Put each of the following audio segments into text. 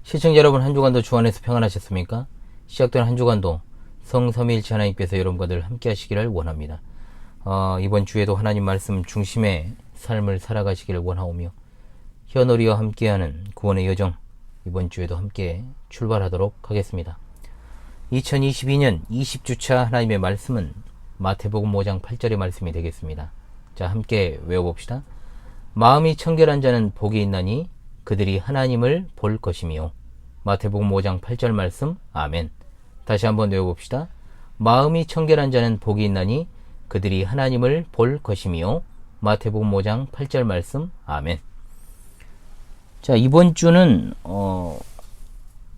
시청자 여러분, 한 주간도 주 안에서 평안하셨습니까? 시작된 한 주간도 성삼위일체 하나님께서 여러분과 늘 함께 하시기를 원합니다. 이번 주에도 하나님 말씀 중심의 삶을 살아가시기를 원하오며 현오리와 함께하는 구원의 여정, 이번 주에도 함께 출발하도록 하겠습니다. 2022년 20주차 하나님의 말씀은 마태복음 5장 8절의 말씀이 되겠습니다. 자, 함께 외워봅시다. 마음이 청결한 자는 복이 있나니 그들이 하나님을 볼 것이며. 마태복음 5장 8절 말씀. 아멘. 다시 한번 외워봅시다. 마음이 청결한 자는 복이 있나니 그들이 하나님을 볼 것이며. 마태복음 5장 8절 말씀. 아멘. 자, 이번 주는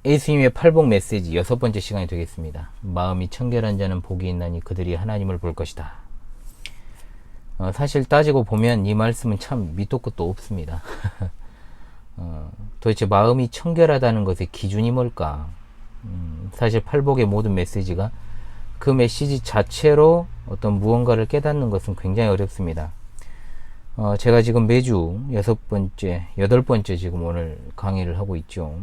예수님의 팔복 메시지 6번째 시간이 되겠습니다. 마음이 청결한 자는 복이 있나니 그들이 하나님을 볼 것이다. 사실 따지고 보면 이 말씀은 참 밑도 끝도 없습니다. 도대체 마음이 청결하다는 것의 기준이 뭘까? 사실 팔복의 모든 메시지가 그 메시지 자체로 어떤 무언가를 깨닫는 것은 굉장히 어렵습니다. 제가 지금 매주 8번째 지금 오늘 강의를 하고 있죠.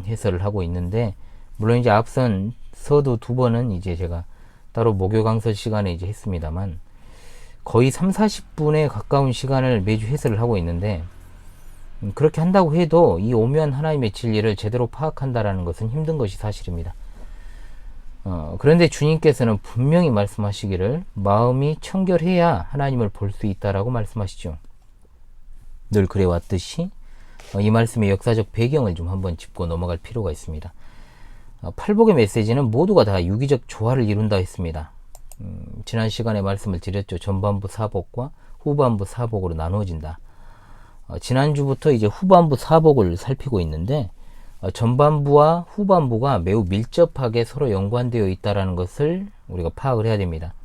해설을 하고 있는데, 물론 이제 앞선 서두 2번은 이제 제가 따로 목요 강설 시간에 이제 했습니다만, 거의 30-40분에 가까운 시간을 매주 해설을 하고 있는데, 그렇게 한다고 해도 이 오묘한 하나님의 진리를 제대로 파악한다라는 것은 힘든 것이 사실입니다. 그런데 주님께서는 분명히 말씀하시기를 마음이 청결해야 하나님을 볼 수 있다라고 말씀하시죠. 늘 그래왔듯이 이 말씀의 역사적 배경을 좀 한번 짚고 넘어갈 필요가 있습니다. 팔복의 메시지는 모두가 다 유기적 조화를 이룬다 했습니다. 지난 시간에 말씀을 드렸죠. 전반부 사복과 후반부 사복으로 나누어진다. 지난주부터 이제 후반부 사복을 살피고 있는데, 전반부와 후반부가 매우 밀접하게 서로 연관되어 있다는 것을 우리가 파악을 해야 됩니다.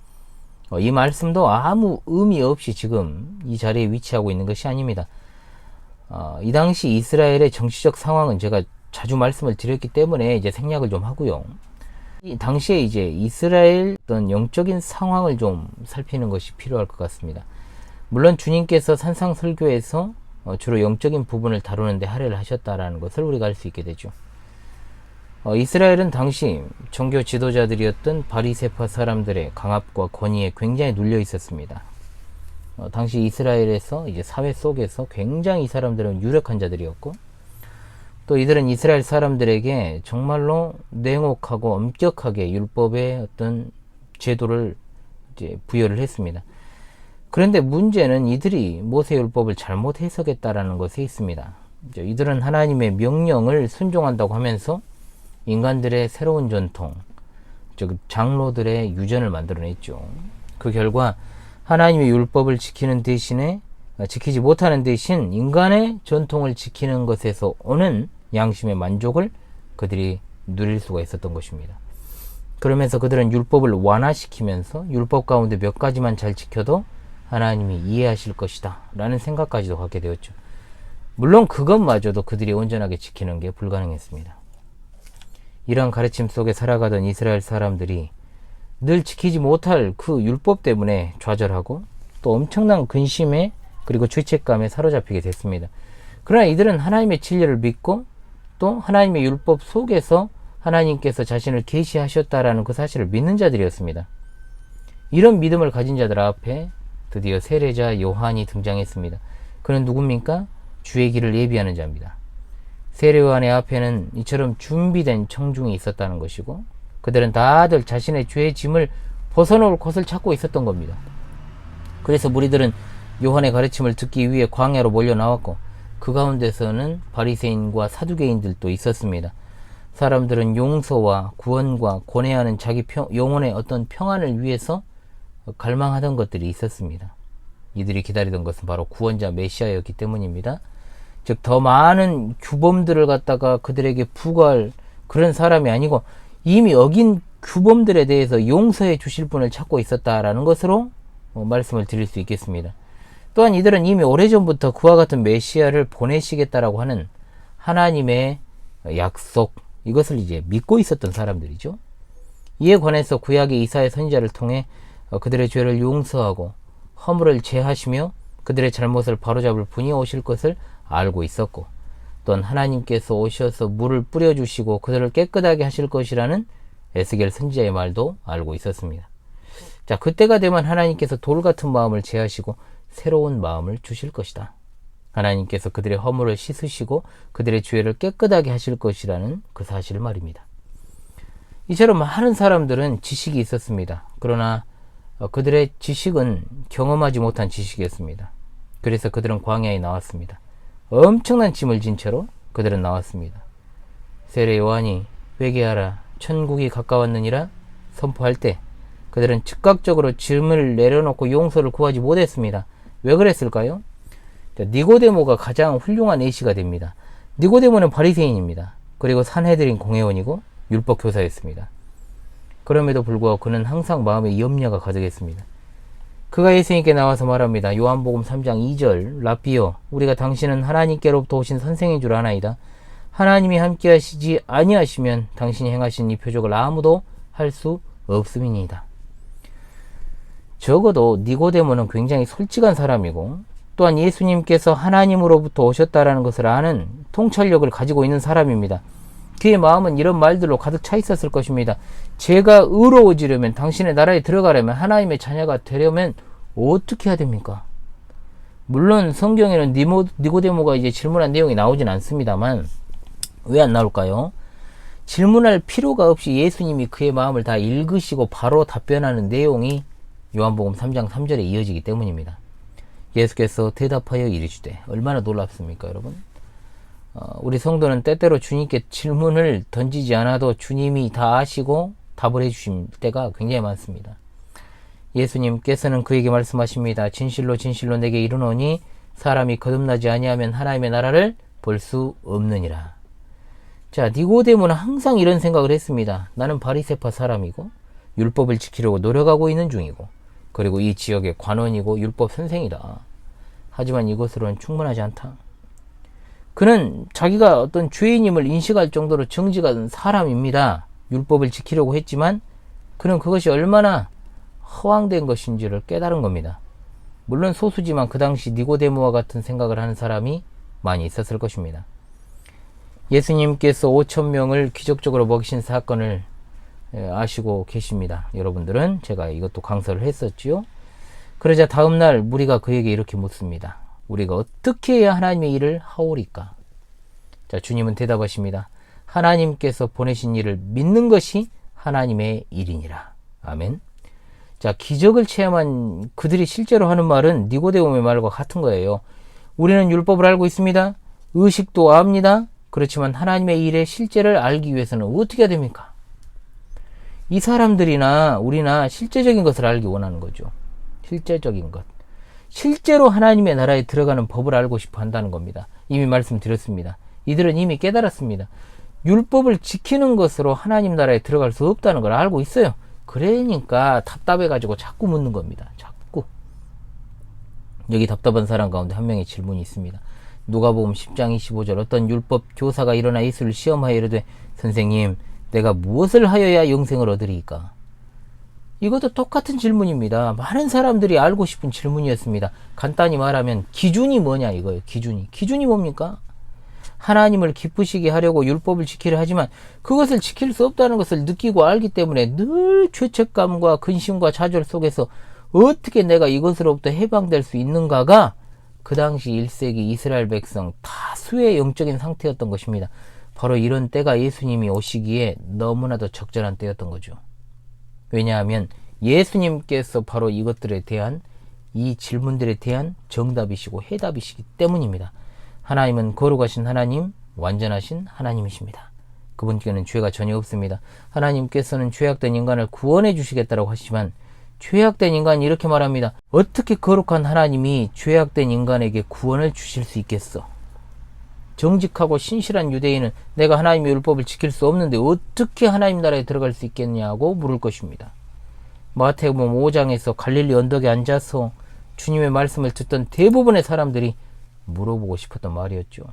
이 말씀도 아무 의미 없이 지금 이 자리에 위치하고 있는 것이 아닙니다. 이 당시 이스라엘의 정치적 상황은 제가 자주 말씀을 드렸기 때문에 이제 생략을 좀 하고요. 이 당시에 이제 이스라엘 어떤 영적인 상황을 좀 살피는 것이 필요할 것 같습니다. 물론 주님께서 산상설교에서 주로 영적인 부분을 다루는데 할애를 하셨다라는 것을 우리가 알 수 있게 되죠. 이스라엘은 당시 종교 지도자들이었던 바리새파 사람들의 강압과 권위에 굉장히 눌려 있었습니다. 당시 이스라엘에서 이제 사회 속에서 굉장히 이 사람들은 유력한 자들이었고, 또 이들은 이스라엘 사람들에게 정말로 냉혹하고 엄격하게 율법의 어떤 제도를 이제 부여를 했습니다. 그런데 문제는 이들이 모세율법을 잘못 해석했다라는 것에 있습니다. 이들은 하나님의 명령을 순종한다고 하면서 인간들의 새로운 전통, 즉 장로들의 유전을 만들어냈죠. 그 결과 하나님의 율법을 지키는 대신에 지키지 못하는 대신 인간의 전통을 지키는 것에서 오는 양심의 만족을 그들이 누릴 수가 있었던 것입니다. 그러면서 그들은 율법을 완화시키면서 율법 가운데 몇 가지만 잘 지켜도 하나님이 이해하실 것이다 라는 생각까지도 갖게 되었죠. 물론 그것마저도 그들이 온전하게 지키는 게 불가능했습니다. 이러한 가르침 속에 살아가던 이스라엘 사람들이 늘 지키지 못할 그 율법 때문에 좌절하고 또 엄청난 근심에 그리고 죄책감에 사로잡히게 됐습니다. 그러나 이들은 하나님의 진리를 믿고 또 하나님의 율법 속에서 하나님께서 자신을 계시하셨다라는 그 사실을 믿는 자들이었습니다. 이런 믿음을 가진 자들 앞에 드디어 세례자 요한이 등장했습니다. 그는 누굽니까? 주의 길을 예비하는 자입니다. 세례 요한의 앞에는 이처럼 준비된 청중이 있었다는 것이고, 그들은 다들 자신의 죄의 짐을 벗어놓을 곳을 찾고 있었던 겁니다. 그래서 무리들은 요한의 가르침을 듣기 위해 광야로 몰려 나왔고, 그 가운데서는 바리새인과 사두개인들도 있었습니다. 사람들은 용서와 구원과 권해하는 자기 영혼의 어떤 평안을 위해서 갈망하던 것들이 있었습니다. 이들이 기다리던 것은 바로 구원자 메시아였기 때문입니다. 즉, 더 많은 규범들을 갖다가 그들에게 부과할 그런 사람이 아니고 이미 어긴 규범들에 대해서 용서해 주실 분을 찾고 있었다라는 것으로 말씀을 드릴 수 있겠습니다. 또한 이들은 이미 오래전부터 그와 같은 메시아를 보내시겠다라고 하는 하나님의 약속, 이것을 이제 믿고 있었던 사람들이죠. 이에 관해서 구약의 이사야 선지자를 통해 그들의 죄를 용서하고 허물을 제하시며 그들의 잘못을 바로잡을 분이 오실 것을 알고 있었고, 또한 하나님께서 오셔서 물을 뿌려주시고 그들을 깨끗하게 하실 것이라는 에스겔 선지자의 말도 알고 있었습니다. 자, 그때가 되면 하나님께서 돌 같은 마음을 제하시고 새로운 마음을 주실 것이다. 하나님께서 그들의 허물을 씻으시고 그들의 죄를 깨끗하게 하실 것이라는 그 사실을 말입니다. 이처럼 많은 사람들은 지식이 있었습니다. 그러나 그들의 지식은 경험하지 못한 지식이었습니다. 그래서 그들은 광야에 나왔습니다. 엄청난 짐을 진 채로 그들은 나왔습니다. 세례 요한이 회개하라 천국이 가까웠느니라 선포할 때 그들은 즉각적으로 짐을 내려놓고 용서를 구하지 못했습니다. 왜 그랬을까요? 니고데모가 가장 훌륭한 예시가 됩니다. 니고데모는 바리새인입니다. 그리고 산헤드린 공회원이고 율법 교사였습니다. 그럼에도 불구하고 그는 항상 마음에 염려가 가득했습니다. 그가 예수님께 나와서 말합니다. 요한복음 3장 2절 라삐여 우리가 당신은 하나님께로부터 오신 선생인 줄 아나이다. 하나님이 함께 하시지 아니하시면 당신이 행하신 이 표적을 아무도 할 수 없음이니이다. 적어도 니고데모는 굉장히 솔직한 사람이고 또한 예수님께서 하나님으로부터 오셨다라는 것을 아는 통찰력을 가지고 있는 사람입니다. 그의 마음은 이런 말들로 가득 차 있었을 것입니다. 제가 의로워지려면 당신의 나라에 들어가려면 하나님의 자녀가 되려면 어떻게 해야 됩니까? 물론 성경에는 니고데모가 이제 질문한 내용이 나오진 않습니다만 왜 안 나올까요? 질문할 필요가 없이 예수님이 그의 마음을 다 읽으시고 바로 답변하는 내용이 요한복음 3장 3절에 이어지기 때문입니다. 예수께서 대답하여 이르시되 얼마나 놀랍습니까 여러분? 우리 성도는 때때로 주님께 질문을 던지지 않아도 주님이 다 아시고 답을 해주실 때가 굉장히 많습니다. 예수님께서는 그에게 말씀하십니다. 진실로 진실로 내게 이르노니 사람이 거듭나지 아니하면 하나님의 나라를 볼 수 없느니라. 자, 니고데모는 항상 이런 생각을 했습니다. 나는 바리새파 사람이고 율법을 지키려고 노력하고 있는 중이고 그리고 이 지역의 관원이고 율법 선생이다. 하지만 이것으로는 충분하지 않다. 그는 자기가 어떤 죄인임을 인식할 정도로 정직한 사람입니다. 율법을 지키려고 했지만 그는 그것이 얼마나 허황된 것인지를 깨달은 겁니다. 물론 소수지만 그 당시 니고데모와 같은 생각을 하는 사람이 많이 있었을 것입니다. 예수님께서 5,000명을 기적적으로 먹이신 사건을 아시고 계십니다. 여러분들은 제가 이것도 강설을 했었지요. 그러자 다음날 무리가 그에게 이렇게 묻습니다. 우리가 어떻게 해야 하나님의 일을 하오리까? 자, 주님은 대답하십니다. 하나님께서 보내신 일을 믿는 것이 하나님의 일이니라. 아멘. 자, 기적을 체험한 그들이 실제로 하는 말은 니고데모의 말과 같은 거예요. 우리는 율법을 알고 있습니다. 의식도 압니다. 그렇지만 하나님의 일의 실제를 알기 위해서는 어떻게 해야 됩니까? 이 사람들이나 우리나 실제적인 것을 알기 원하는 거죠. 실제적인 것. 실제로 하나님의 나라에 들어가는 법을 알고 싶어 한다는 겁니다. 이미 말씀드렸습니다. 이들은 이미 깨달았습니다. 율법을 지키는 것으로 하나님 나라에 들어갈 수 없다는 걸 알고 있어요. 그러니까 답답해가지고 자꾸 묻는 겁니다. 자꾸. 여기 답답한 사람 가운데 한 명의 질문이 있습니다. 누가복음 10장 25절 어떤 율법 교사가 일어나 예수를 시험하여 이르되 선생님 내가 무엇을 하여야 영생을 얻으리이까? 이것도 똑같은 질문입니다. 많은 사람들이 알고 싶은 질문이었습니다. 간단히 말하면 기준이 뭐냐 이거예요. 기준이 뭡니까? 하나님을 기쁘시게 하려고 율법을 지키려 하지만 그것을 지킬 수 없다는 것을 느끼고 알기 때문에 늘 죄책감과 근심과 좌절 속에서 어떻게 내가 이것으로부터 해방될 수 있는가가 그 당시 1세기 이스라엘 백성 다수의 영적인 상태였던 것입니다. 바로 이런 때가 예수님이 오시기에 너무나도 적절한 때였던 거죠. 왜냐하면 예수님께서 바로 이것들에 대한 이 질문들에 대한 정답이시고 해답이시기 때문입니다. 하나님은 거룩하신 하나님, 완전하신 하나님이십니다. 그분께는 죄가 전혀 없습니다. 하나님께서는 죄악된 인간을 구원해 주시겠다고 하시지만 죄악된 인간이 이렇게 말합니다. 어떻게 거룩한 하나님이 죄악된 인간에게 구원을 주실 수 있겠어? 정직하고 신실한 유대인은 내가 하나님의 율법을 지킬 수 없는데 어떻게 하나님 나라에 들어갈 수 있겠냐고 물을 것입니다. 마태복음 5장에서 갈릴리 언덕에 앉아서 주님의 말씀을 듣던 대부분의 사람들이 물어보고 싶었던 말이었죠.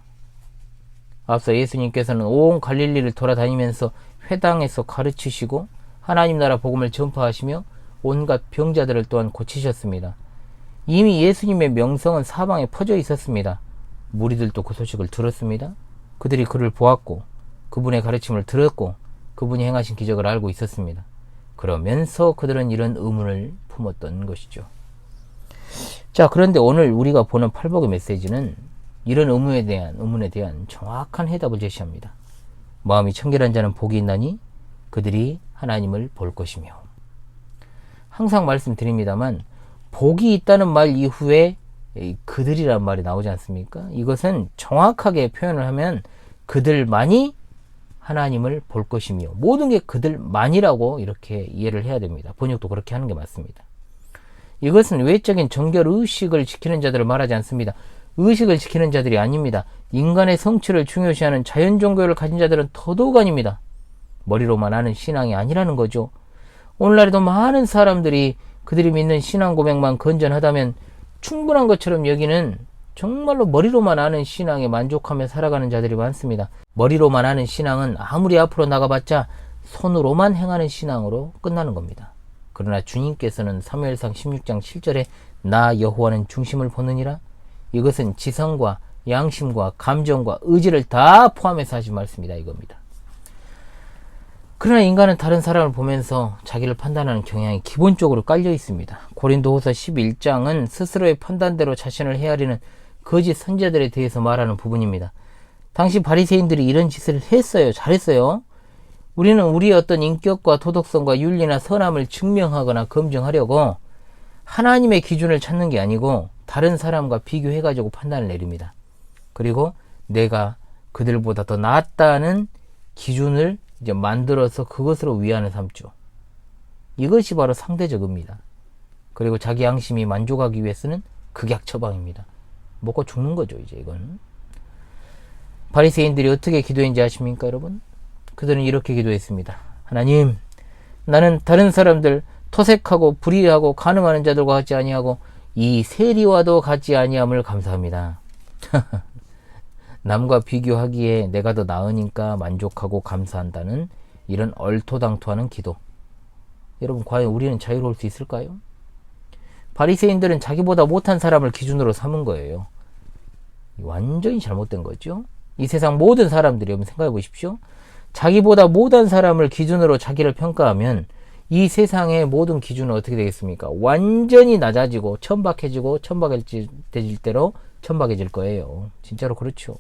앞서 예수님께서는 온 갈릴리를 돌아다니면서 회당에서 가르치시고 하나님 나라 복음을 전파하시며 온갖 병자들을 또한 고치셨습니다. 이미 예수님의 명성은 사방에 퍼져 있었습니다. 무리들도 그 소식을 들었습니다. 그들이 그를 보았고 그분의 가르침을 들었고 그분이 행하신 기적을 알고 있었습니다. 그러면서 그들은 이런 의문을 품었던 것이죠. 자, 그런데 오늘 우리가 보는 팔복의 메시지는 이런 의문에 대한 정확한 해답을 제시합니다. 마음이 청결한 자는 복이 있나니 그들이 하나님을 볼 것이며. 항상 말씀드립니다만 복이 있다는 말 이후에 그들이란 말이 나오지 않습니까? 이것은 정확하게 표현을 하면 그들만이 하나님을 볼 것이며, 모든 게 그들만이라고 이렇게 이해를 해야 됩니다. 번역도 그렇게 하는 게 맞습니다. 이것은 외적인 정결 의식을 지키는 자들을 말하지 않습니다. 의식을 지키는 자들이 아닙니다. 인간의 성취를 중요시하는 자연 종교를 가진 자들은 더더욱 아닙니다. 머리로만 아는 신앙이 아니라는 거죠. 오늘날에도 많은 사람들이 그들이 믿는 신앙 고백만 건전하다면 충분한 것처럼 여기는 정말로 머리로만 아는 신앙에 만족하며 살아가는 자들이 많습니다. 머리로만 아는 신앙은 아무리 앞으로 나가봤자 손으로만 행하는 신앙으로 끝나는 겁니다. 그러나 주님께서는 사무엘상 16장 7절에 나 여호와는 중심을 보느니라, 이것은 지성과 양심과 감정과 의지를 다 포함해서 하신 말씀이다, 이겁니다. 그러나 인간은 다른 사람을 보면서 자기를 판단하는 경향이 기본적으로 깔려 있습니다. 고린도후서 11장은 스스로의 판단대로 자신을 헤아리는 거짓 선지자들에 대해서 말하는 부분입니다. 당시 바리새인들이 이런 짓을 했어요. 잘했어요. 우리는 우리의 어떤 인격과 도덕성과 윤리나 선함을 증명하거나 검증하려고 하나님의 기준을 찾는 게 아니고 다른 사람과 비교해가지고 판단을 내립니다. 그리고 내가 그들보다 더 낫다는 기준을 이제 만들어서 그것으로 위안을 삼죠. 이것이 바로 상대적 의입니다. 그리고 자기 양심이 만족하기 위해서는 극약 처방입니다. 먹고 죽는 거죠, 이제 이건. 바리새인들이 어떻게 기도했는지 아십니까, 여러분? 그들은 이렇게 기도했습니다. 하나님, 나는 다른 사람들 토색하고 불의하고 간음하는 자들과 같지 아니하고 이 세리와도 같지 아니함을 감사합니다. 남과 비교하기에 내가 더 나으니까 만족하고 감사한다는 이런 얼토당토하는 기도. 여러분, 과연 우리는 자유로울 수 있을까요? 바리새인들은 자기보다 못한 사람을 기준으로 삼은 거예요. 완전히 잘못된 거죠. 이 세상 모든 사람들이, 여러분 생각해 보십시오. 자기보다 못한 사람을 기준으로 자기를 평가하면 이 세상의 모든 기준은 어떻게 되겠습니까? 완전히 낮아지고 천박해지고 천박해질 대로 천박해질 거예요. 진짜로 그렇죠.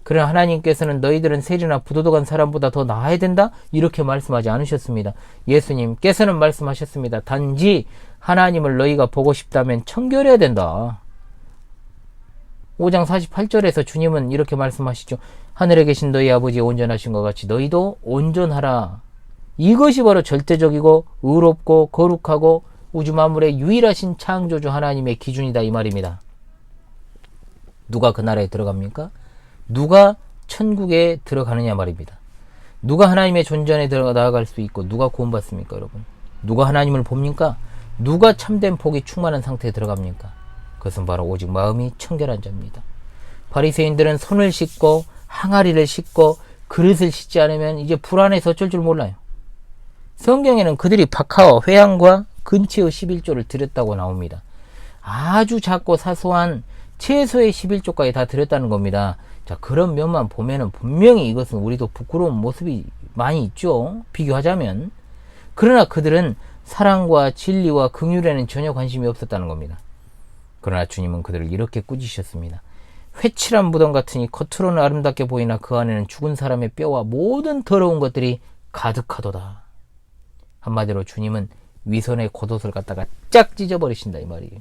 그러나 하나님께서는 너희들은 세리나 부도덕한 사람보다 더 나아야 된다? 이렇게 말씀하지 않으셨습니다. 예수님께서는 말씀하셨습니다. 단지 하나님을 너희가 보고 싶다면 청결해야 된다. 5장 48절에서 주님은 이렇게 말씀하시죠. 하늘에 계신 너희 아버지 온전하신 것 같이 너희도 온전하라. 이것이 바로 절대적이고 의롭고 거룩하고 우주 만물의 유일하신 창조주 하나님의 기준이다, 이 말입니다. 누가 그 나라에 들어갑니까? 누가 천국에 들어가느냐 말입니다. 누가 하나님의 존전에 나아갈 수 있고 누가 구원받습니까, 여러분? 누가 하나님을 봅니까? 누가 참된 복이 충만한 상태에 들어갑니까? 그것은 바로 오직 마음이 청결한 자입니다. 바리새인들은 손을 씻고 항아리를 씻고 그릇을 씻지 않으면 이제 불안해서 어쩔 줄 몰라요. 성경에는 그들이 박하와 회향과 근처의 11조를 드렸다고 나옵니다. 아주 작고 사소한 최소의 11조까지 다 드렸다는 겁니다. 자, 그런 면만 보면은 분명히 이것은 우리도 부끄러운 모습이 많이 있죠. 비교하자면. 그러나 그들은 사랑과 진리와 긍휼에는 전혀 관심이 없었다는 겁니다. 그러나 주님은 그들을 이렇게 꾸짖으셨습니다. 회칠한 무덤 같으니 겉으로는 아름답게 보이나 그 안에는 죽은 사람의 뼈와 모든 더러운 것들이 가득하도다. 한마디로 주님은 위선의 겉옷을 갖다가 쫙 찢어버리신다, 이 말이에요.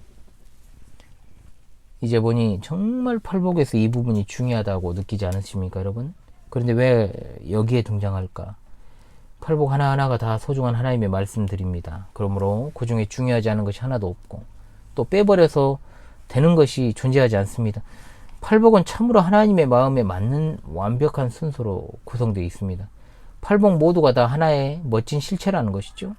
이제 보니 정말 팔복에서 이 부분이 중요하다고 느끼지 않으십니까, 여러분? 그런데 왜 여기에 등장할까? 팔복 하나하나가 다 소중한 하나님의 말씀들입니다. 그러므로 그 중에 중요하지 않은 것이 하나도 없고 또 빼버려서 되는 것이 존재하지 않습니다. 팔복은 참으로 하나님의 마음에 맞는 완벽한 순서로 구성되어 있습니다. 팔복 모두가 다 하나의 멋진 실체라는 것이죠.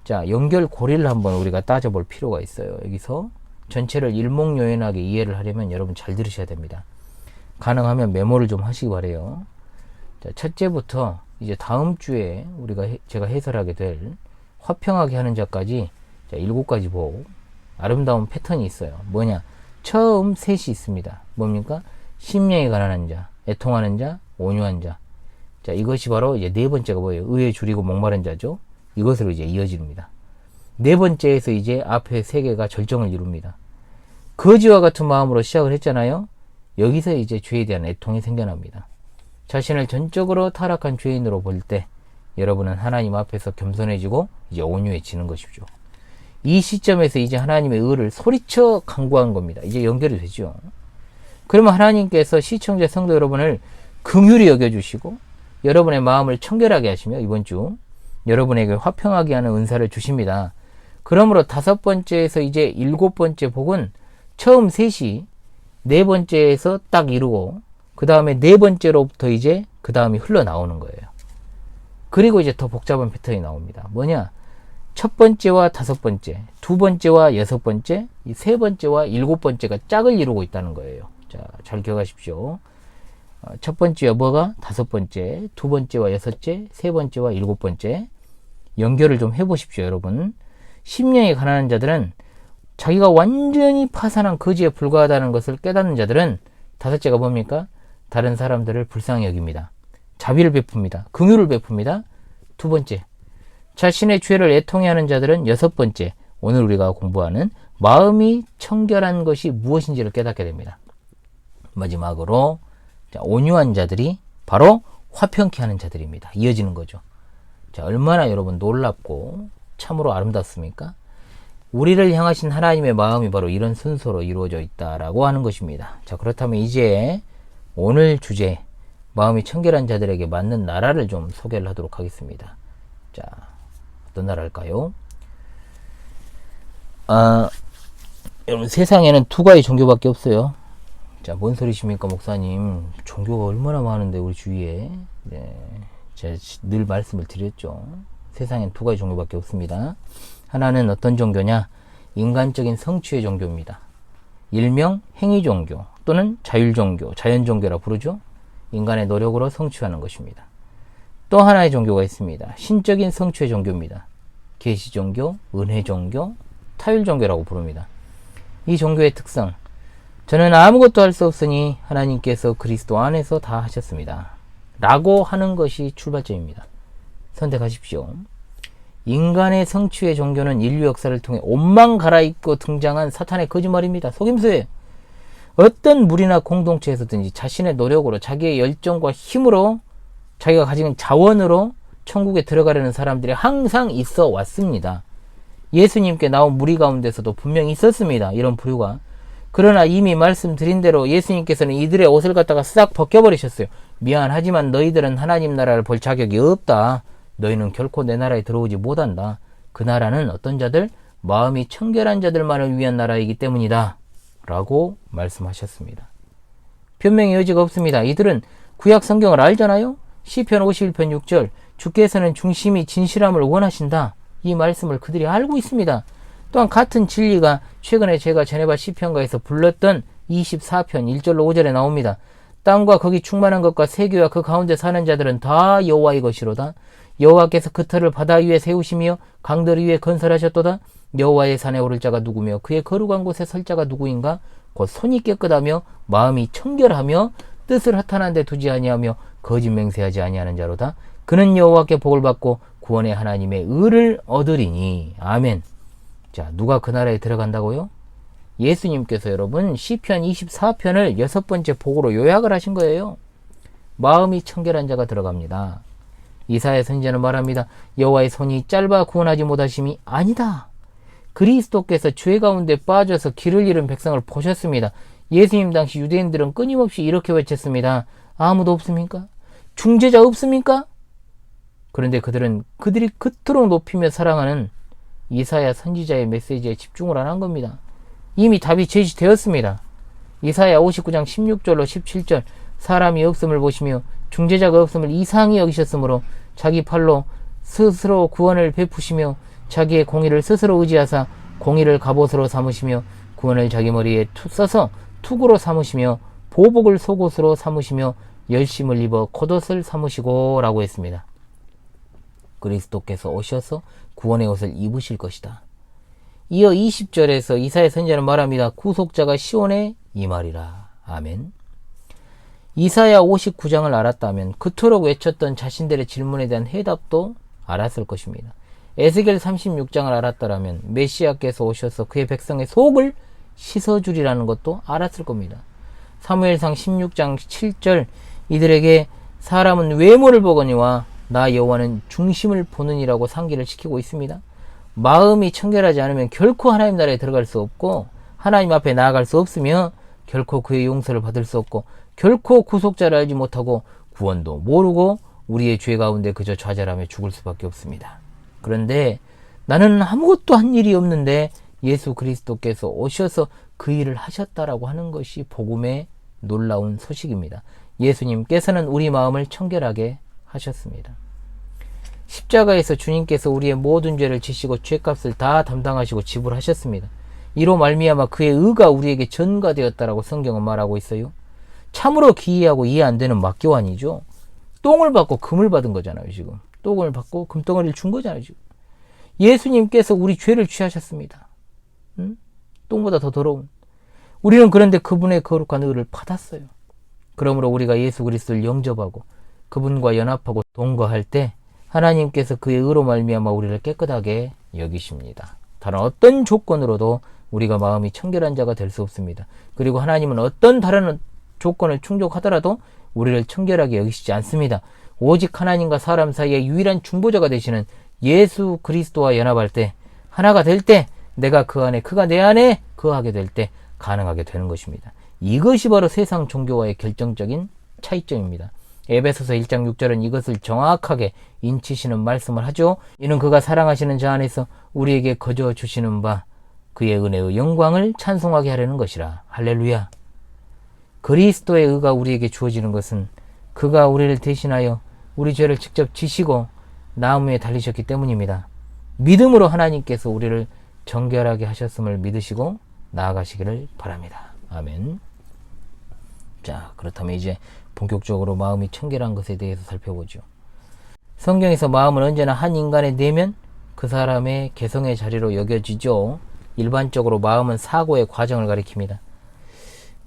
자, 연결고리를 한번 우리가 따져볼 필요가 있어요. 여기서 전체를 일목요연하게 이해를 하려면 여러분 잘 들으셔야 됩니다. 가능하면 메모를 좀 하시기 바래요. 자, 첫째부터 이제 다음 주에 제가 해설하게 될 화평하게 하는 자까지 7가지 복, 아름다운 패턴이 있어요. 뭐냐? 처음 셋이 있습니다. 뭡니까? 심령이 가난한 자, 애통하는 자, 온유한 자. 자, 이것이 바로 이제 네 번째가 뭐예요? 의에 줄이고 목마른 자죠. 이것으로 이제 이어집니다. 네 번째에서 이제 앞에 세 개가 절정을 이룹니다. 거지와 같은 마음으로 시작을 했잖아요. 여기서 이제 죄에 대한 애통이 생겨납니다. 자신을 전적으로 타락한 죄인으로 볼 때 여러분은 하나님 앞에서 겸손해지고 이제 온유해지는 것이죠. 이 시점에서 이제 하나님의 의를 소리쳐 간구한 겁니다. 이제 연결이 되죠. 그러면 하나님께서 시청자 성도 여러분을 긍휼히 여겨주시고 여러분의 마음을 청결하게 하시며 이번 주 여러분에게 화평하게 하는 은사를 주십니다. 그러므로 다섯 번째에서 이제 일곱 번째 복은 처음 셋이 네 번째에서 딱 이루고 그 다음에 네 번째로부터 이제 그 다음이 흘러나오는 거예요. 그리고 이제 더 복잡한 패턴이 나옵니다. 뭐냐? 첫 번째와 다섯 번째, 두 번째와 여섯 번째, 이 세 번째와 일곱 번째가 짝을 이루고 있다는 거예요. 자, 잘 기억하십시오. 첫 번째와 뭐가? 다섯 번째, 두 번째와 여섯째, 세 번째와 일곱 번째. 연결을 좀 해보십시오, 여러분. 심령이 가난한 자들은 자기가 완전히 파산한 거지에 불과하다는 것을 깨닫는 자들은 다섯째가 뭡니까? 다른 사람들을 불쌍히 여깁니다. 자비를 베풉니다. 긍휼을 베풉니다. 두 번째, 자신의 죄를 애통해하는 자들은 여섯 번째, 오늘 우리가 공부하는 마음이 청결한 것이 무엇인지를 깨닫게 됩니다. 마지막으로 온유한 자들이 바로 화평케 하는 자들입니다. 이어지는 거죠. 자, 얼마나 여러분 놀랍고 참으로 아름답습니까? 우리를 향하신 하나님의 마음이 바로 이런 순서로 이루어져 있다라고 하는 것입니다. 자, 그렇다면 이제 오늘 주제 마음이 청결한 자들에게 맞는 나라를 좀 소개를 하도록 하겠습니다. 자, 어떤 나라일까요? 여러분 세상에는 두 가지 종교밖에 없어요. 자, 뭔 소리십니까 목사님? 종교가 얼마나 많은데 우리 주위에. 네, 제가 늘 말씀을 드렸죠. 세상엔 두 가지 종교밖에 없습니다. 하나는 어떤 종교냐? 인간적인 성취의 종교입니다. 일명 행위 종교 또는 자율 종교, 자연 종교라 부르죠. 인간의 노력으로 성취하는 것입니다. 또 하나의 종교가 있습니다. 신적인 성취의 종교입니다. 계시 종교, 은혜 종교, 타율 종교라고 부릅니다. 이 종교의 특성, 저는 아무것도 할 수 없으니 하나님께서 그리스도 안에서 다 하셨습니다. 라고 하는 것이 출발점입니다. 선택하십시오. 인간의 성취의 종교는 인류 역사를 통해 옷만 갈아입고 등장한 사탄의 거짓말입니다. 속임수예요. 어떤 무리나 공동체에서든지 자신의 노력으로 자기의 열정과 힘으로 자기가 가진 자원으로 천국에 들어가려는 사람들이 항상 있어 왔습니다. 예수님께 나온 무리 가운데서도 분명히 있었습니다. 이런 부류가. 그러나 이미 말씀드린 대로 예수님께서는 이들의 옷을 갖다가 싹 벗겨버리셨어요. 미안하지만 너희들은 하나님 나라를 볼 자격이 없다. 너희는 결코 내 나라에 들어오지 못한다. 그 나라는 어떤 자들? 마음이 청결한 자들만을 위한 나라이기 때문이다. 라고 말씀하셨습니다. 변명의 여지가 없습니다. 이들은 구약 성경을 알잖아요. 시편 51편 6절 주께서는 중심이 진실함을 원하신다. 이 말씀을 그들이 알고 있습니다. 또한 같은 진리가 최근에 제가 제네바 시편가에서 불렀던 24편 1절로 5절에 나옵니다. 땅과 거기 충만한 것과 세계와 그 가운데 사는 자들은 다 여호와의 것이로다. 여호와께서 그 터를 바다 위에 세우시며 강들 위에 건설하셨도다. 여호와의 산에 오를 자가 누구며 그의 거룩한 곳에 설 자가 누구인가? 곧 손이 깨끗하며 마음이 청결하며 뜻을 허탄한 데 두지 아니하며 거짓 맹세하지 아니하는 자로다. 그는 여호와께 복을 받고 구원의 하나님의 의를 얻으리니. 아멘. 자, 누가 그 나라에 들어간다고요? 예수님께서 여러분 시편 24편을 여섯 번째 복으로 요약을 하신 거예요. 마음이 청결한 자가 들어갑니다. 이사야 선지자는 말합니다. 여호와의 손이 짧아 구원하지 못하심이 아니다. 그리스도께서 죄 가운데 빠져서 길을 잃은 백성을 보셨습니다. 예수님 당시 유대인들은 끊임없이 이렇게 외쳤습니다. 아무도 없습니까? 중재자 없습니까? 그런데 그들이 그토록 높이며 사랑하는 이사야 선지자의 메시지에 집중을 안 한 겁니다. 이미 답이 제시되었습니다. 이사야 59장 16절로 17절 사람이 없음을 보시며 중재자가 없음을 이상히 여기셨으므로 자기 팔로 스스로 구원을 베푸시며 자기의 공의를 스스로 의지하사 공의를 갑옷으로 삼으시며 구원을 자기 머리에 써서 투구로 삼으시며 보복을 속옷으로 삼으시며 열심을 입어 겉옷을 삼으시고 라고 했습니다. 그리스도께서 오셔서 구원의 옷을 입으실 것이다. 이어 20절에서 이사야 선지자는 말합니다. 구속자가 시온에 임하리라. 아멘. 이사야 59장을 알았다면 그토록 외쳤던 자신들의 질문에 대한 해답도 알았을 것입니다. 에스겔 36장을 알았더라면 메시아께서 오셔서 그의 백성의 속을 씻어주리라는 것도 알았을 겁니다. 사무엘상 16장 7절 이들에게 사람은 외모를 보거니와 나 여호와는 중심을 보느니라고 상기를 시키고 있습니다. 마음이 청결하지 않으면 결코 하나님 나라에 들어갈 수 없고 하나님 앞에 나아갈 수 없으며 결코 그의 용서를 받을 수 없고 결코 구속자를 알지 못하고 구원도 모르고 우리의 죄 가운데 그저 좌절하며 죽을 수밖에 없습니다. 그런데 나는 아무것도 한 일이 없는데 예수 그리스도께서 오셔서 그 일을 하셨다라고 하는 것이 복음의 놀라운 소식입니다. 예수님께서는 우리 마음을 청결하게 하셨습니다. 십자가에서 주님께서 우리의 모든 죄를 지시고 죄값을 다 담당하시고 지불하셨습니다. 이로 말미암아 그의 의가 우리에게 전가되었다라고 성경은 말하고 있어요. 참으로 기이하고 이해 안 되는 막교환이죠. 똥을 받고 금을 받은 거잖아요. 지금 똥을 받고 금덩어리를 준 거잖아요. 지금 예수님께서 우리 죄를 취하셨습니다. 똥보다 더 더러운. 우리는 그런데 그분의 거룩한 의를 받았어요. 그러므로 우리가 예수 그리스도를 영접하고 그분과 연합하고 동거할 때 하나님께서 그의 의로 말미암아 우리를 깨끗하게 여기십니다. 다른 어떤 조건으로도 우리가 마음이 청결한 자가 될 수 없습니다. 그리고 하나님은 어떤 다른 조건을 충족하더라도 우리를 청결하게 여기시지 않습니다. 오직 하나님과 사람 사이의 유일한 중보자가 되시는 예수 그리스도와 연합할 때, 하나가 될 때, 내가 그 안에, 그가 내 안에 거하게 될 때 가능하게 되는 것입니다. 이것이 바로 세상 종교와의 결정적인 차이점입니다. 에베소서 1장 6절은 이것을 정확하게 인치시는 말씀을 하죠. 이는 그가 사랑하시는 자 안에서 우리에게 거저 주시는 바 그의 은혜의 영광을 찬송하게 하려는 것이라. 할렐루야. 그리스도의 의가 우리에게 주어지는 것은 그가 우리를 대신하여 우리 죄를 직접 지시고 나무에 달리셨기 때문입니다. 믿음으로 하나님께서 우리를 정결하게 하셨음을 믿으시고 나아가시기를 바랍니다. 아멘. 자, 그렇다면 이제 본격적으로 마음이 청결한 것에 대해서 살펴보죠. 성경에서 마음은 언제나 한 인간의 내면, 그 사람의 개성의 자리로 여겨지죠. 일반적으로 마음은 사고의 과정을 가리킵니다.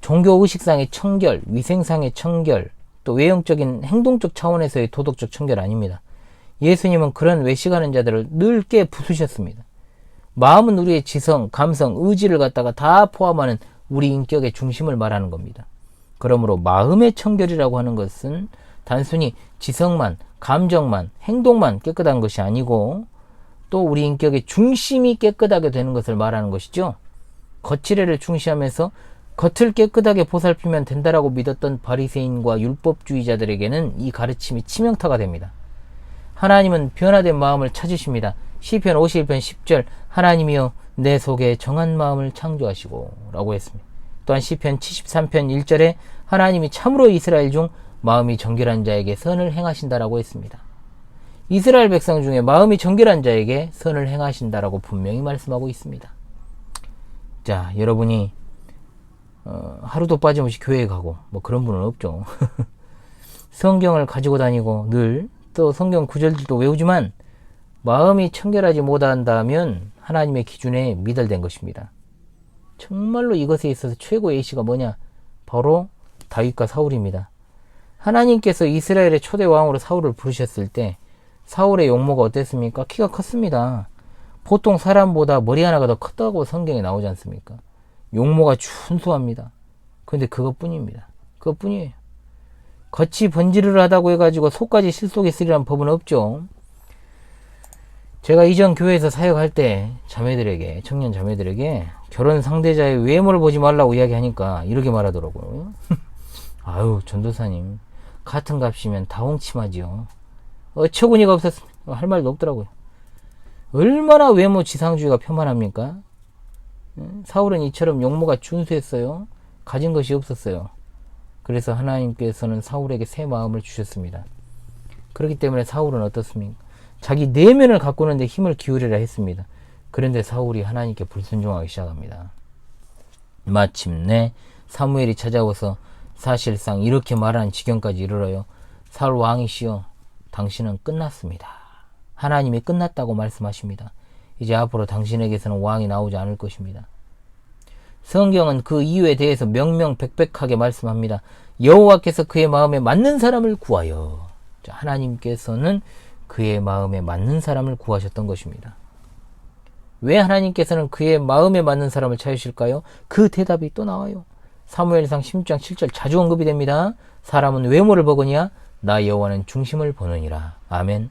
종교의식상의 청결, 위생상의 청결, 또 외형적인 행동적 차원에서의 도덕적 청결 아닙니다. 예수님은 그런 외식하는 자들을 늘 깨부수셨습니다. 마음은 우리의 지성, 감성, 의지를 갖다가 다 포함하는 우리 인격의 중심을 말하는 겁니다. 그러므로 마음의 청결이라고 하는 것은 단순히 지성만, 감정만, 행동만 깨끗한 것이 아니고 또 우리 인격의 중심이 깨끗하게 되는 것을 말하는 것이죠. 거칠애를 중시하면서 겉을 깨끗하게 보살피면 된다라고 믿었던 바리새인과 율법주의자들에게는 이 가르침이 치명타가 됩니다. 하나님은 변화된 마음을 찾으십니다. 시편 51편 10절 하나님이여 내 속에 정한 마음을 창조하시고 라고 했습니다. 또한 시편 73편 1절에 하나님이 참으로 이스라엘 중 마음이 정결한 자에게 선을 행하신다라고 했습니다. 이스라엘 백성 중에 마음이 정결한 자에게 선을 행하신다라고 분명히 말씀하고 있습니다. 자, 여러분이 하루도 빠짐없이 교회에 가고 뭐 그런 분은 없죠. 성경을 가지고 다니고 늘 또 성경 구절들도 외우지만 마음이 청결하지 못한다면 하나님의 기준에 미달된 것입니다. 정말로 이것에 있어서 최고의 예시가 뭐냐? 바로 다윗과 사울입니다. 하나님께서 이스라엘의 초대 왕으로 사울을 부르셨을 때 사울의 용모가 어땠습니까? 키가 컸습니다. 보통 사람보다 머리 하나가 더 컸다고 성경에 나오지 않습니까? 용모가 준수합니다. 그런데 그것뿐입니다. 그것뿐이에요. 겉이 번지르르 하다고 해가지고 속까지 실속에 쓰리라는 법은 없죠. 제가 이전 교회에서 사역할 때 자매들에게, 청년 자매들에게 결혼 상대자의 외모를 보지 말라고 이야기하니까 이렇게 말하더라고요. 아유, 전도사님, 같은 값이면 다 홍침하지요. 어처구니가 없었습니다. 할 말도 없더라고요. 얼마나 외모 지상주의가 편만합니까? 사울은 이처럼 용모가 준수했어요. 가진 것이 없었어요. 그래서 하나님께서는 사울에게 새 마음을 주셨습니다. 그렇기 때문에 사울은 어떻습니까? 자기 내면을 가꾸는데 힘을 기울이라 했습니다. 그런데 사울이 하나님께 불순종하기 시작합니다. 마침내 사무엘이 찾아와서 사실상 이렇게 말하는 지경까지 이르러요. 사울 왕이시여, 당신은 끝났습니다. 하나님이 끝났다고 말씀하십니다. 이제 앞으로 당신에게서는 왕이 나오지 않을 것입니다. 성경은 그 이유에 대해서 명명백백하게 말씀합니다. 여호와께서 그의 마음에 맞는 사람을 구하여. 자, 하나님께서는 그의 마음에 맞는 사람을 구하셨던 것입니다. 왜 하나님께서는 그의 마음에 맞는 사람을 찾으실까요? 그 대답이 또 나와요. 사무엘상 16장 7절 자주 언급이 됩니다. 사람은 외모를 보거니와 나 여호와는 중심을 보느니라. 아멘.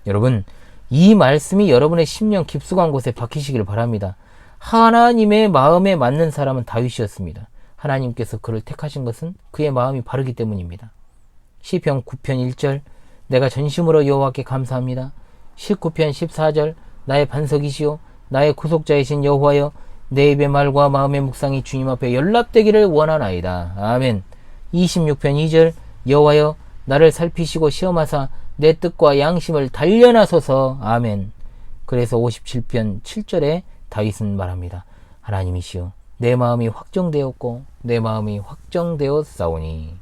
여러분, 이 말씀이 여러분의 심령 깊숙한 곳에 박히시길 바랍니다. 하나님의 마음에 맞는 사람은 다윗이었습니다. 하나님께서 그를 택하신 것은 그의 마음이 바르기 때문입니다. 시편 9편 1절 내가 전심으로 여호와께 감사합니다. 19편 14절 나의 반석이시오 나의 구속자이신 여호와여 내 입의 말과 마음의 묵상이 주님 앞에 연락되기를 원하나이다. 아멘. 26편 2절 여호와여 나를 살피시고 시험하사 내 뜻과 양심을 단련하소서. 아멘. 그래서 57편 7절에 다윗은 말합니다. 하나님이시여 내 마음이 확정되었고 내 마음이 확정되었사오니.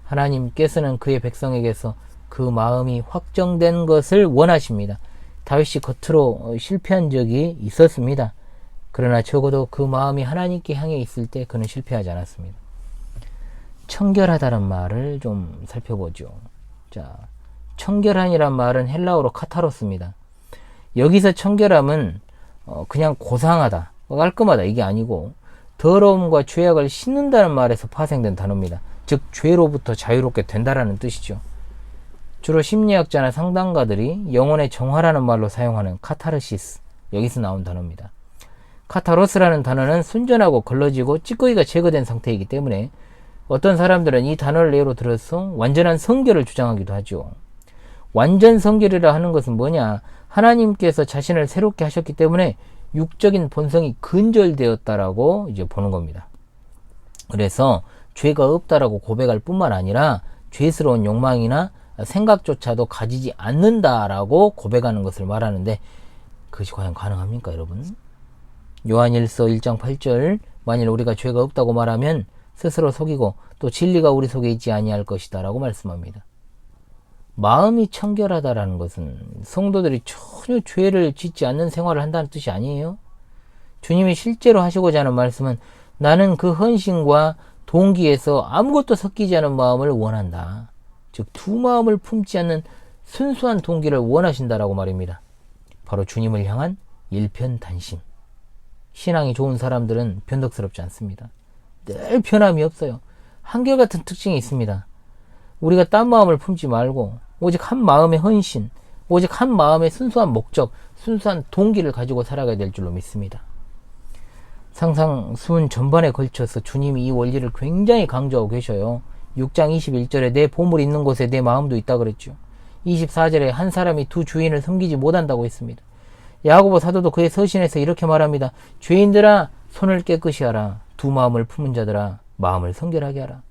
하나님께서는 그의 백성에게서 그 마음이 확정된 것을 원하십니다. 다윗이 겉으로 실패한 적이 있었습니다. 그러나 적어도 그 마음이 하나님께 향해 있을 때 그는 실패하지 않았습니다. 청결하다는 말을 좀 살펴보죠. 자, 청결한이란 말은 헬라어로 카타로스입니다. 여기서 청결함은 그냥 고상하다, 깔끔하다 이게 아니고 더러움과 죄악을 씻는다는 말에서 파생된 단어입니다. 즉 죄로부터 자유롭게 된다라는 뜻이죠. 주로 심리학자나 상담가들이 영혼의 정화라는 말로 사용하는 카타르시스, 여기서 나온 단어입니다. 카타로스라는 단어는 순전하고 걸러지고 찌꺼기가 제거된 상태이기 때문에 어떤 사람들은 이 단어를 예로 들어서 완전한 성결을 주장하기도 하죠. 완전 성결이라 하는 것은 뭐냐? 하나님께서 자신을 새롭게 하셨기 때문에 육적인 본성이 근절되었다라고 이제 보는 겁니다. 그래서 죄가 없다라고 고백할 뿐만 아니라 죄스러운 욕망이나 생각조차도 가지지 않는다라고 고백하는 것을 말하는데 그것이 과연 가능합니까, 여러분? 요한일서 1장 8절 만일 우리가 죄가 없다고 말하면 스스로 속이고 또 진리가 우리 속에 있지 아니할 것이다 라고 말씀합니다. 마음이 청결하다라는 것은 성도들이 전혀 죄를 짓지 않는 생활을 한다는 뜻이 아니에요. 주님이 실제로 하시고자 하는 말씀은 나는 그 헌신과 동기에서 아무것도 섞이지 않은 마음을 원한다. 즉 두 마음을 품지 않는 순수한 동기를 원하신다라고 말입니다. 바로 주님을 향한 일편단심. 신앙이 좋은 사람들은 변덕스럽지 않습니다. 늘 변함이 없어요. 한결같은 특징이 있습니다. 우리가 딴 마음을 품지 말고 오직 한 마음의 헌신, 오직 한 마음의 순수한 목적, 순수한 동기를 가지고 살아가야 될 줄로 믿습니다. 상상순 전반에 걸쳐서 주님이 이 원리를 굉장히 강조하고 계셔요. 6장 21절에 내 보물이 있는 곳에 내 마음도 있다 그랬죠. 24절에 한 사람이 두 주인을 섬기지 못한다고 했습니다. 야고보 사도도 그의 서신에서 이렇게 말합니다. 죄인들아 손을 깨끗이 하라. 두 마음을 품은 자들아 마음을 성결하게 하라.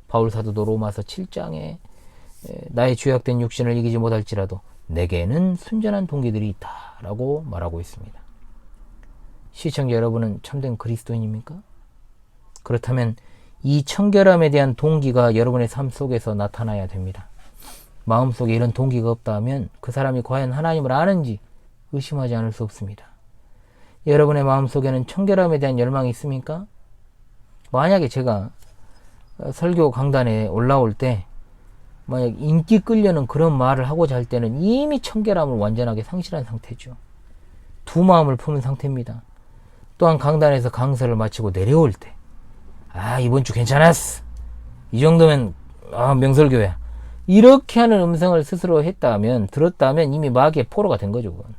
바울 사도도 로마서 7장에 나의 죄악된 육신을 이기지 못할지라도 내게는 순전한 동기들이 있다 라고 말하고 있습니다. 시청자 여러분은 참된 그리스도인입니까? 그렇다면 이 청결함에 대한 동기가 여러분의 삶 속에서 나타나야 됩니다. 마음속에 이런 동기가 없다 하면 그 사람이 과연 하나님을 아는지 의심하지 않을 수 없습니다. 여러분의 마음속에는 청결함에 대한 열망이 있습니까? 만약에 제가 설교 강단에 올라올 때 만약 인기 끌려는 그런 말을 하고자 할 때는 이미 청결함을 완전하게 상실한 상태죠. 두 마음을 품은 상태입니다. 또한 강단에서 강설을 마치고 내려올 때 이번 주 괜찮았어. 이 정도면 명설교야. 이렇게 하는 음성을 스스로 들었다면 이미 마귀의 포로가 된 거죠. 그건.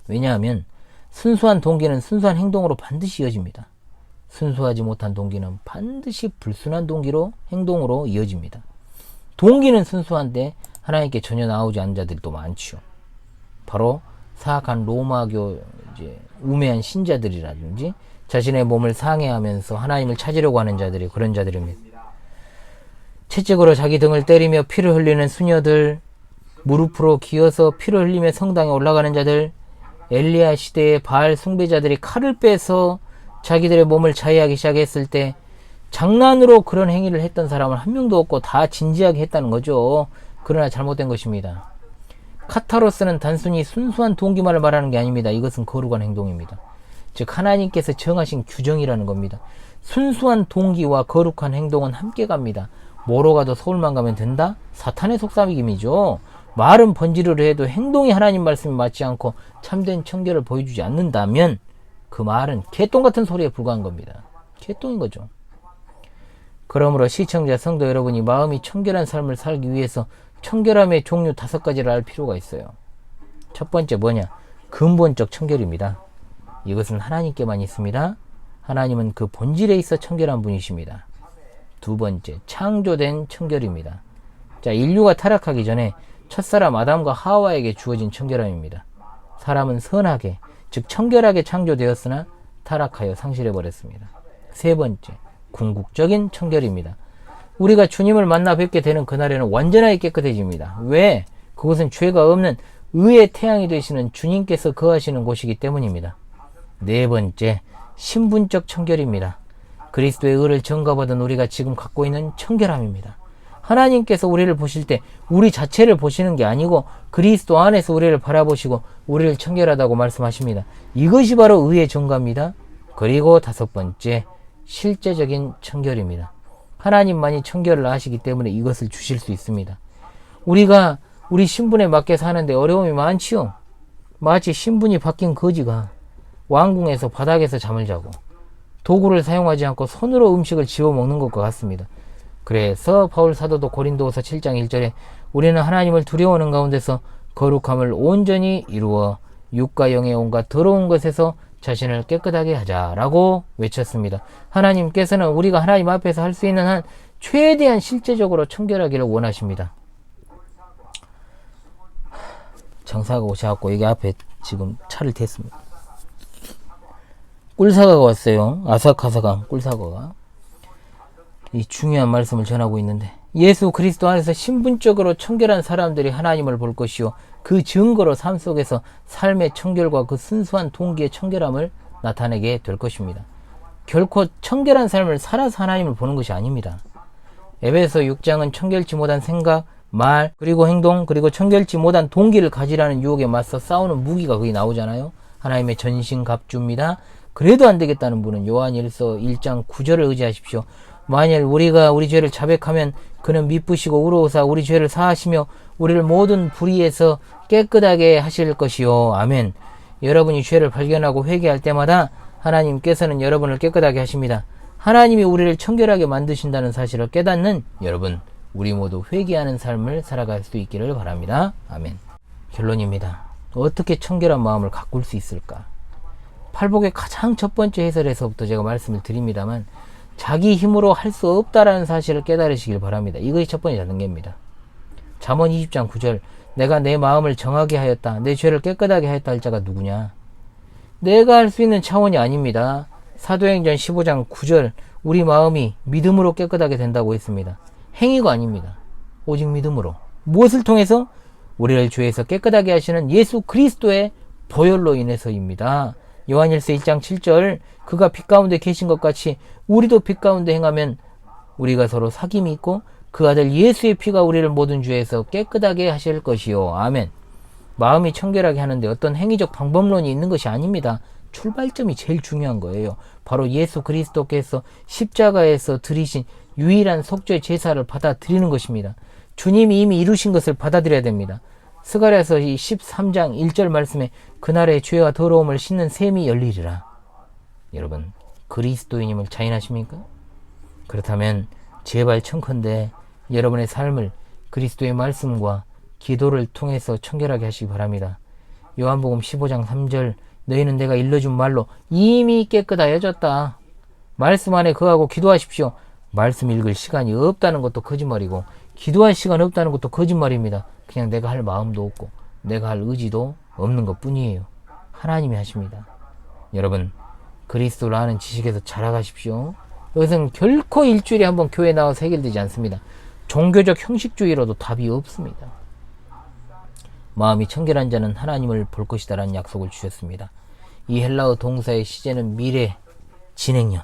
왜냐하면 순수한 동기는 순수한 행동으로 반드시 이어집니다. 순수하지 못한 동기는 반드시 불순한 동기로 행동으로 이어집니다. 동기는 순수한데 하나님께 전혀 나오지 않는 자들도 많죠. 바로 사악한 로마교 우매한 신자들이라든지 자신의 몸을 상해하면서 하나님을 찾으려고 하는 자들이 그런 자들입니다. 채찍으로 자기 등을 때리며 피를 흘리는 수녀들, 무릎으로 기어서 피를 흘리며 성당에 올라가는 자들, 엘리야 시대의 바알 숭배자들이 칼을 빼서 자기들의 몸을 자해하기 시작했을 때 장난으로 그런 행위를 했던 사람은 한 명도 없고 다 진지하게 했다는 거죠. 그러나 잘못된 것입니다. 카타로스는 단순히 순수한 동기만을 말하는 게 아닙니다. 이것은 거룩한 행동입니다. 즉 하나님께서 정하신 규정이라는 겁니다. 순수한 동기와 거룩한 행동은 함께 갑니다. 뭐로 가도 서울만 가면 된다? 사탄의 속삭임이죠. 말은 번지르르 해도 행동이 하나님 말씀에 맞지 않고 참된 청결을 보여주지 않는다면 그 말은 개똥 같은 소리에 불과한 겁니다. 개똥인 거죠. 그러므로 시청자 성도 여러분이 마음이 청결한 삶을 살기 위해서 청결함의 종류 5가지를 알 필요가 있어요. 첫 번째 뭐냐? 근본적 청결입니다. 이것은 하나님께만 있습니다. 하나님은 그 본질에 있어 청결한 분이십니다. 두 번째, 창조된 청결입니다. 자, 인류가 타락하기 전에 첫사람 아담과 하와에게 주어진 청결함입니다. 사람은 선하게, 즉 청결하게 창조되었으나 타락하여 상실해버렸습니다. 세 번째, 궁극적인 청결입니다. 우리가 주님을 만나 뵙게 되는 그날에는 완전하게 깨끗해집니다. 왜? 그것은 죄가 없는 의의 태양이 되시는 주님께서 거하시는 곳이기 때문입니다. 네 번째, 신분적 청결입니다. 그리스도의 의를 전가받은 우리가 지금 갖고 있는 청결함입니다. 하나님께서 우리를 보실 때 우리 자체를 보시는 게 아니고 그리스도 안에서 우리를 바라보시고 우리를 청결하다고 말씀하십니다. 이것이 바로 의의 전가입니다. 그리고 5번째, 실제적인 청결입니다. 하나님만이 청결을 아시기 때문에 이것을 주실 수 있습니다. 우리가 우리 신분에 맞게 사는데 어려움이 많지요. 마치 신분이 바뀐 거지가 왕궁에서 바닥에서 잠을 자고 도구를 사용하지 않고 손으로 음식을 집어 먹는 것과 같습니다. 그래서 바울 사도도 고린도후서 7장 1절에 우리는 하나님을 두려워하는 가운데서 거룩함을 온전히 이루어 육과 영의 온갖 더러운 것에서 자신을 깨끗하게 하자라고 외쳤습니다. 하나님께서는 우리가 하나님 앞에서 할 수 있는 한 최대한 실제적으로 청결하기를 원하십니다. 장사가 오셔갖고 여기 앞에 지금 차를 댔습니다. 꿀사과가 왔어요. 아삭아삭한 꿀사과가. 이 중요한 말씀을 전하고 있는데 예수 그리스도 안에서 신분적으로 청결한 사람들이 하나님을 볼 것이요 그 증거로 삶 속에서 삶의 청결과 그 순수한 동기의 청결함을 나타내게 될 것입니다. 결코 청결한 삶을 살아서 하나님을 보는 것이 아닙니다. 에베소 6장은 청결치 못한 생각, 말, 그리고 행동, 그리고 청결치 못한 동기를 가지라는 유혹에 맞서 싸우는 무기가 거기 나오잖아요. 하나님의 전신갑주입니다. 그래도 안 되겠다는 분은 요한일서 1장 9절을 의지하십시오. 만일 우리가 우리 죄를 자백하면 그는 미쁘시고 의로우사 우리 죄를 사하시며 우리를 모든 불의에서 깨끗하게 하실 것이요. 아멘. 여러분이 죄를 발견하고 회개할 때마다 하나님께서는 여러분을 깨끗하게 하십니다. 하나님이 우리를 청결하게 만드신다는 사실을 깨닫는 여러분, 우리 모두 회개하는 삶을 살아갈 수 있기를 바랍니다. 아멘. 결론입니다. 어떻게 청결한 마음을 가꿀 수 있을까? 팔복의 가장 첫 번째 해설에서부터 제가 말씀을 드립니다만 자기 힘으로 할 수 없다라는 사실을 깨달으시길 바랍니다. 이것이 첫 번째 단계입니다. 잠언 20장 9절 내가 내 마음을 정하게 하였다. 내 죄를 깨끗하게 하였다 할 자가 누구냐? 내가 할 수 있는 차원이 아닙니다. 사도행전 15장 9절 우리 마음이 믿음으로 깨끗하게 된다고 했습니다. 행위가 아닙니다. 오직 믿음으로. 무엇을 통해서? 우리를 죄에서 깨끗하게 하시는 예수 그리스도의 보혈로 인해서입니다. 요한일서 1장 7절 그가 빛 가운데 계신 것 같이 우리도 빛 가운데 행하면 우리가 서로 사귐이 있고 그 아들 예수의 피가 우리를 모든 죄에서 깨끗하게 하실 것이요. 아멘. 마음이 청결하게 하는데 어떤 행위적 방법론이 있는 것이 아닙니다. 출발점이 제일 중요한 거예요. 바로 예수 그리스도께서 십자가에서 드리신 유일한 속죄 제사를 받아들이는 것입니다. 주님이 이미 이루신 것을 받아들여야 됩니다. 스가랴서 13장 1절 말씀에 그날의 죄와 더러움을 씻는 셈이 열리리라. 여러분 그리스도인임을 자인하십니까? 그렇다면 제발 청컨대 여러분의 삶을 그리스도의 말씀과 기도를 통해서 청결하게 하시기 바랍니다. 요한복음 15장 3절 너희는 내가 일러준 말로 이미 깨끗하여졌다. 말씀 안에 거하고 기도하십시오. 말씀 읽을 시간이 없다는 것도 거짓말이고 기도할 시간 없다는 것도 거짓말입니다. 그냥 내가 할 마음도 없고 내가 할 의지도 없는 것 뿐이에요. 하나님이 하십니다. 여러분 그리스도를 아는 지식에서 자라가십시오. 이것은 결코 일주일에 한번 교회 나와서 해결되지 않습니다. 종교적 형식주의로도 답이 없습니다. 마음이 청결한 자는 하나님을 볼 것이다 라는 약속을 주셨습니다. 이 헬라어 동사의 시제는 미래, 진행형.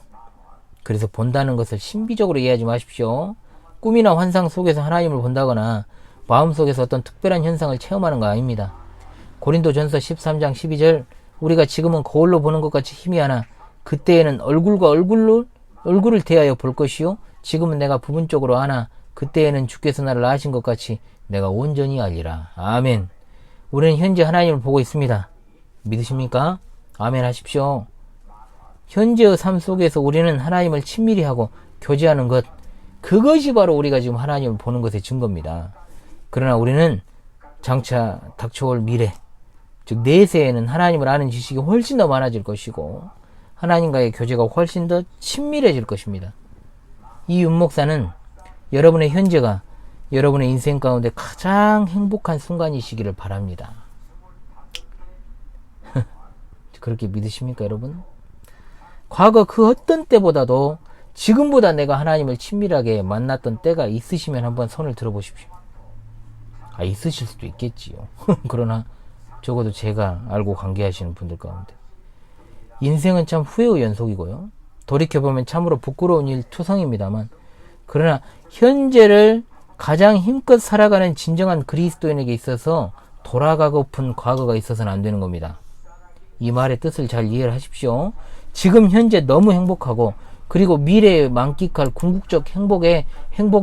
그래서 본다는 것을 신비적으로 이해하지 마십시오. 꿈이나 환상 속에서 하나님을 본다거나 마음속에서 어떤 특별한 현상을 체험하는 거 아닙니다. 고린도전서 13장 12절 우리가 지금은 거울로 보는 것 같이 희미하나 그때에는 얼굴과 얼굴로 얼굴을 대하여 볼 것이요 지금은 내가 부분적으로 아나 그때에는 주께서 나를 아신 것 같이 내가 온전히 알리라. 아멘. 우리는 현재 하나님을 보고 있습니다. 믿으십니까? 아멘 하십시오. 현재의 삶 속에서 우리는 하나님을 친밀히 하고 교제하는 것, 그것이 바로 우리가 지금 하나님을 보는 것의 증거입니다. 그러나 우리는 장차 닥쳐올 미래, 즉 내세에는 하나님을 아는 지식이 훨씬 더 많아질 것이고 하나님과의 교제가 훨씬 더 친밀해질 것입니다. 이 윤목사는 여러분의 현재가 여러분의 인생 가운데 가장 행복한 순간이시기를 바랍니다. 그렇게 믿으십니까, 여러분? 과거 그 어떤 때보다도 지금보다 내가 하나님을 친밀하게 만났던 때가 있으시면 한번 손을 들어보십시오. 있으실 수도 있겠지요. 그러나 적어도 제가 알고 관계하시는 분들 가운데 인생은 참 후회의 연속이고요. 돌이켜보면 참으로 부끄러운 일 투성입니다만, 그러나 현재를 가장 힘껏 살아가는 진정한 그리스도인에게 있어서 돌아가고픈 과거가 있어서는 안 되는 겁니다. 이 말의 뜻을 잘 이해를 하십시오. 지금 현재 너무 행복하고 그리고 미래에 만끽할 궁극적 행복에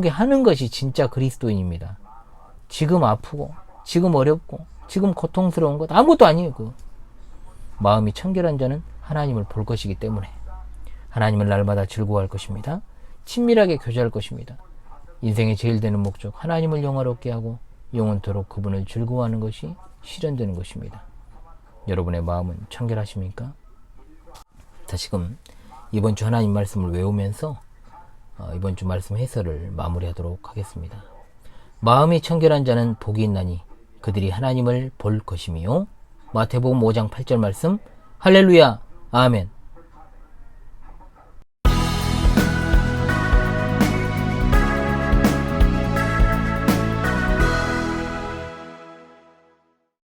하는 것이 진짜 그리스도인입니다. 지금 아프고 지금 어렵고 지금 고통스러운 것 아무것도 아니에요. 마음이 청결한 자는 하나님을 볼 것이기 때문에 하나님을 날마다 즐거워할 것입니다. 친밀하게 교제할 것입니다. 인생의 제일 되는 목적, 하나님을 영화롭게 하고 영원토록 그분을 즐거워하는 것이 실현되는 것입니다. 여러분의 마음은 청결하십니까? 다시금 이번 주 하나님 말씀을 외우면서 이번 주 말씀 해설을 마무리하도록 하겠습니다. 마음이 청결한 자는 복이 있나니 그들이 하나님을 볼 것이며, 마태복음 5장 8절 말씀, 할렐루야, 아멘.